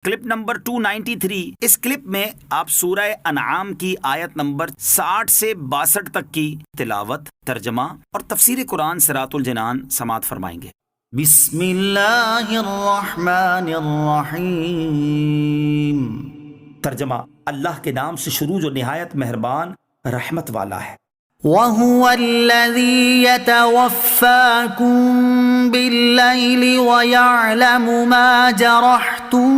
Clip number 293۔ اس clip میں آپ سورہ انعام کی آیت نمبر 60 سے 62 تک کی تلاوت، ترجمہ اور تفسیر قرآن صراط الجنان سماعت فرمائیں گے۔ بسم اللہ الرحمن الرحیم۔ ترجمہ: اللہ کے نام سے شروع جو نہایت مہربان رحمت والا ہے۔ وَهُوَ الَّذِي يَتَوَفَّاكُم بِاللَّيْلِ وَيَعْلَمُ مَا جَرَحْتُم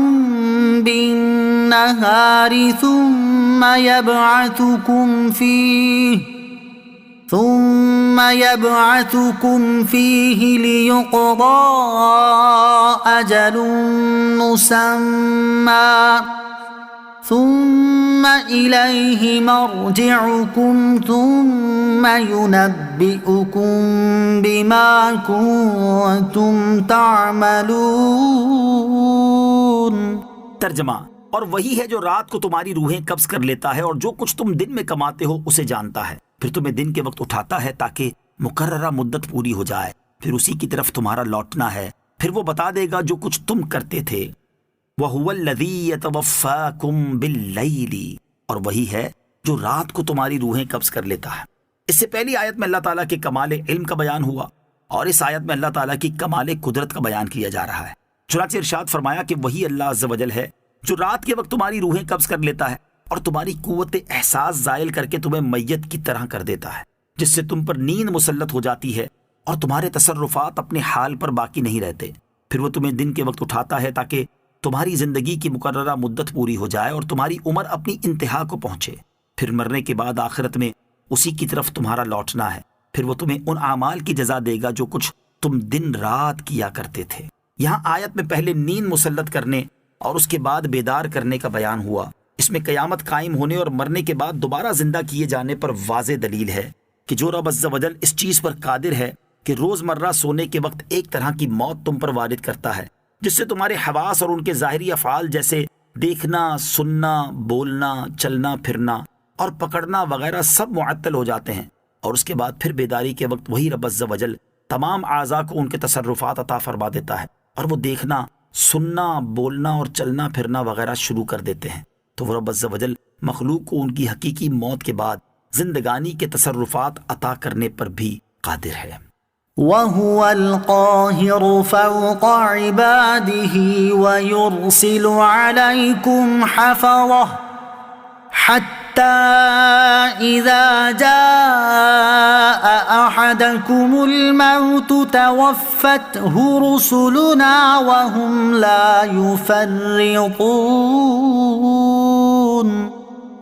بِالنَّهَارِ ثُمَّ يَبْعَثُكُمْ فِيهِ لِيُقْضَىٰ أَجَلٌ مُّسَمًّى ثم إليه مرجعكم ثم ينبئكم بما كنتم تعملون۔ ترجمہ: اور وہی ہے جو رات کو تمہاری روحیں قبض کر لیتا ہے اور جو کچھ تم دن میں کماتے ہو اسے جانتا ہے، پھر تمہیں دن کے وقت اٹھاتا ہے تاکہ مقررہ مدت پوری ہو جائے، پھر اسی کی طرف تمہارا لوٹنا ہے، پھر وہ بتا دے گا جو کچھ تم کرتے تھے۔ وَهُوَ الَّذِي يَتَوَفَّاكُم بِاللَّيْلِ، اور وہی ہے جو رات کو تمہاری روحیں قبض کر لیتا ہے۔ اس سے پہلی آیت میں اللہ تعالیٰ کے کمال علم کا بیان ہوا، اور اس آیت میں اللہ تعالیٰ کی کمال قدرت کا بیان کیا جا رہا ہے۔ چنانچہ ارشاد فرمایا کہ وہی اللہ عز و جل ہے جو رات کے وقت تمہاری روحیں قبض کر لیتا ہے اور تمہاری قوت احساس زائل کر کے تمہیں میت کی طرح کر دیتا ہے، جس سے تم پر نیند مسلط ہو جاتی ہے اور تمہارے تصرفات اپنے حال پر باقی نہیں رہتے، پھر وہ تمہیں دن کے وقت اٹھاتا ہے تاکہ تمہاری زندگی کی مقررہ مدت پوری ہو جائے اور تمہاری عمر اپنی انتہا کو پہنچے، پھر مرنے کے بعد آخرت میں اسی کی طرف تمہارا لوٹنا ہے، پھر وہ تمہیں ان اعمال کی جزا دے گا جو کچھ تم دن رات کیا کرتے تھے۔ یہاں آیت میں پہلے نیند مسلط کرنے اور اس کے بعد بیدار کرنے کا بیان ہوا۔ اس میں قیامت قائم ہونے اور مرنے کے بعد دوبارہ زندہ کیے جانے پر واضح دلیل ہے کہ جو رب عز و جل اس چیز پر قادر ہے کہ روزمرہ سونے کے وقت ایک طرح کی موت تم پر وارد کرتا ہے جس سے تمہارے حواس اور ان کے ظاہری افعال جیسے دیکھنا، سننا، بولنا، چلنا پھرنا اور پکڑنا وغیرہ سب معطل ہو جاتے ہیں، اور اس کے بعد پھر بیداری کے وقت وہی رب عز و جل تمام اعضاء کو ان کے تصرفات عطا فرما دیتا ہے اور وہ دیکھنا، سننا، بولنا اور چلنا پھرنا وغیرہ شروع کر دیتے ہیں۔ تو وہ رب عز و جل مخلوق کو ان کی حقیقی موت کے بعد زندگانی کے تصرفات عطا کرنے پر بھی قادر ہے۔ وَهُوَ الْقَاهِرُ فَوْقَ عِبَادِهِ وَيُرْسِلُ عَلَيْكُمْ حَفَظَةً حَتَّى إِذَا جَاءَ أَحَدَكُمُ الْمَوْتُ تَوَفَّتْهُ رُسُلُنَا وَهُمْ لَا يُفَرِّطُونَ۔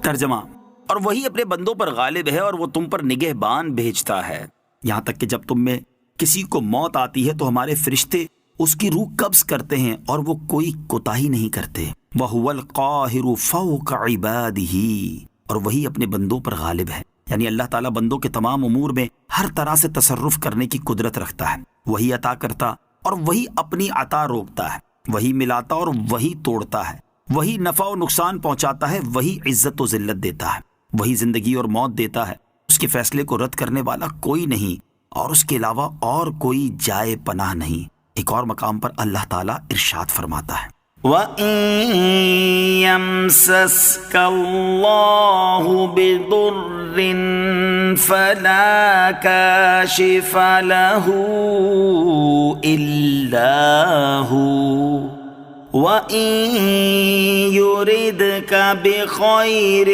ترجمہ: اور وہی اپنے بندوں پر غالب ہے اور وہ تم پر نگہبان بھیجتا ہے، یہاں تک کہ جب تم میں کسی کو موت آتی ہے تو ہمارے فرشتے اس کی روح قبض کرتے ہیں اور وہ کوئی کوتاہی نہیں کرتے۔ وَهُوَ الْقَاهِرُ فَوْقَ عِبَادِهِ، اور وہی اپنے بندوں پر غالب ہے، یعنی اللہ تعالیٰ بندوں کے تمام امور میں ہر طرح سے تصرف کرنے کی قدرت رکھتا ہے، وہی عطا کرتا اور وہی اپنی عطا روکتا ہے، وہی ملاتا اور وہی توڑتا ہے، وہی نفع و نقصان پہنچاتا ہے، وہی عزت و ذلت دیتا ہے، وہی زندگی اور موت دیتا ہے، اس کے فیصلے کو رد کرنے والا کوئی نہیں اور اس کے علاوہ اور کوئی جائے پناہ نہیں۔ ایک اور مقام پر اللہ تعالیٰ ارشاد فرماتا ہے، وَإِن يَمْسَسْكَ اللَّهُ بِضُرٍّ فَلَا كَاشِفَ لَهُ إِلَّا هُوَ وَإِن يُرِدْكَ بِخَيْرٍ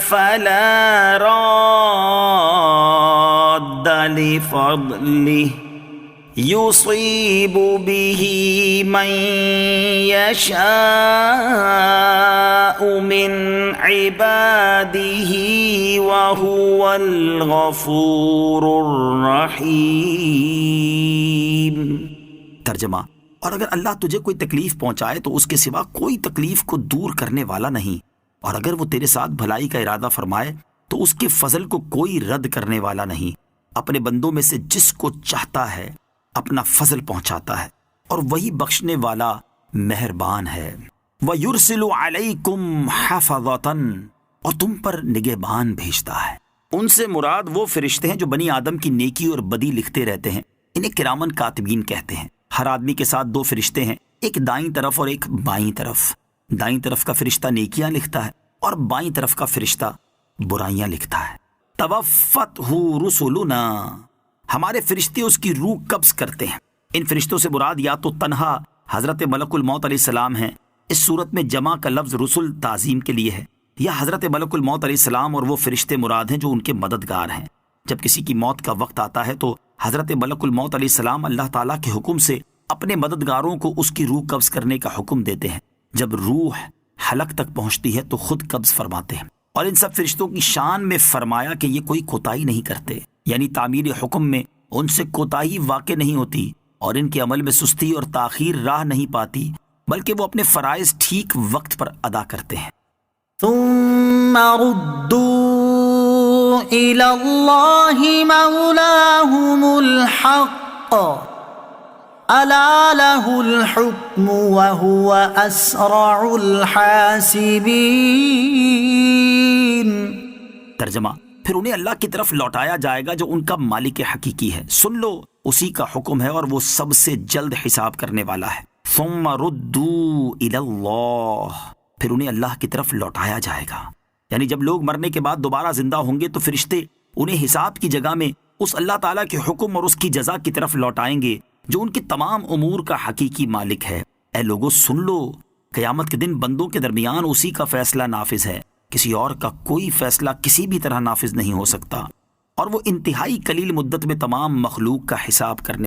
فَلَا رَادَّ لِفَضْلِهِ يُصِيبُ بِهِ مَن يَشَاءُ مِنْ عِبَادِهِ وَهُوَ الْغَفُورُ الرَّحِيمُ۔ ترجمہ: اور اگر اللہ تجھے کوئی تکلیف پہنچائے تو اس کے سوا کوئی تکلیف کو دور کرنے والا نہیں، اور اگر وہ تیرے ساتھ بھلائی کا ارادہ فرمائے تو اس کے فضل کو کوئی رد کرنے والا نہیں، اپنے بندوں میں سے جس کو چاہتا ہے اپنا فضل پہنچاتا ہے اور وہی بخشنے والا مہربان ہے۔ وَيُرْسِلُ عَلَيْكُمْ حَفَظَةً، اور تم پر نگہبان بھیجتا ہے۔ ان سے مراد وہ فرشتے ہیں جو بنی آدم کی نیکی اور بدی لکھتے رہتے ہیں، انہیں کرامن کاتبین کہتے ہیں۔ ہر آدمی کے ساتھ 2 فرشتے ہیں ایک دائیں طرف اور ایک بائیں طرف۔ دائیں طرف کا فرشتہ نیکیاں لکھتا ہے اور بائیں طرف کا فرشتہ برائیاں لکھتا ہے۔ توفتہ رسلنا، ہمارے فرشتے اس کی روح قبض کرتے ہیں۔ ان فرشتوں سے مراد یا تو تنہا حضرت ملک الموت علیہ السلام ہیں، اس صورت میں جمع کا لفظ رسل تعظیم کے لیے ہے، یا حضرت ملک الموت علیہ السلام اور وہ فرشتے مراد ہیں جو ان کے مددگار ہیں۔ جب کسی کی موت کا وقت آتا ہے تو حضرت ملک الموت علیہ السلام اللہ تعالیٰ کے حکم سے اپنے مددگاروں کو اس کی روح قبض کرنے کا حکم دیتے ہیں۔ جب روح حلق تک پہنچتی ہے تو خود قبض فرماتے ہیں۔ اور ان سب فرشتوں کی شان میں فرمایا کہ یہ کوئی کوتاہی نہیں کرتے، یعنی تعمیر حکم میں ان سے کوتاہی واقع نہیں ہوتی اور ان کے عمل میں سستی اور تاخیر راہ نہیں پاتی، بلکہ وہ اپنے فرائض ٹھیک وقت پر ادا کرتے ہیں۔ ثم ردوا إلى الله مولاهم الحق ألا له الحكم وهو أسرع الحاسبين۔ ترجمہ، پھر انہیں اللہ کی طرف لوٹایا جائے گا جو ان کا مالک حقیقی ہے، سن لو اسی کا حکم ہے اور وہ سب سے جلد حساب کرنے والا ہے۔ ثم ردوا إلى الله، پھر انہیں اللہ کی طرف لوٹایا جائے گا، یعنی جب لوگ مرنے کے بعد دوبارہ زندہ ہوں گے تو فرشتے انہیں حساب کی جگہ میں اس اللہ تعالیٰ کے حکم اور اس کی جزا کی طرف لوٹائیں گے جو ان کے تمام امور کا حقیقی مالک ہے۔ اے لوگو سن لو، قیامت کے دن بندوں کے درمیان اسی کا فیصلہ نافذ ہے، کسی اور کا کوئی فیصلہ کسی بھی طرح نافذ نہیں ہو سکتا، اور وہ انتہائی قلیل مدت میں تمام مخلوق کا حساب کرنے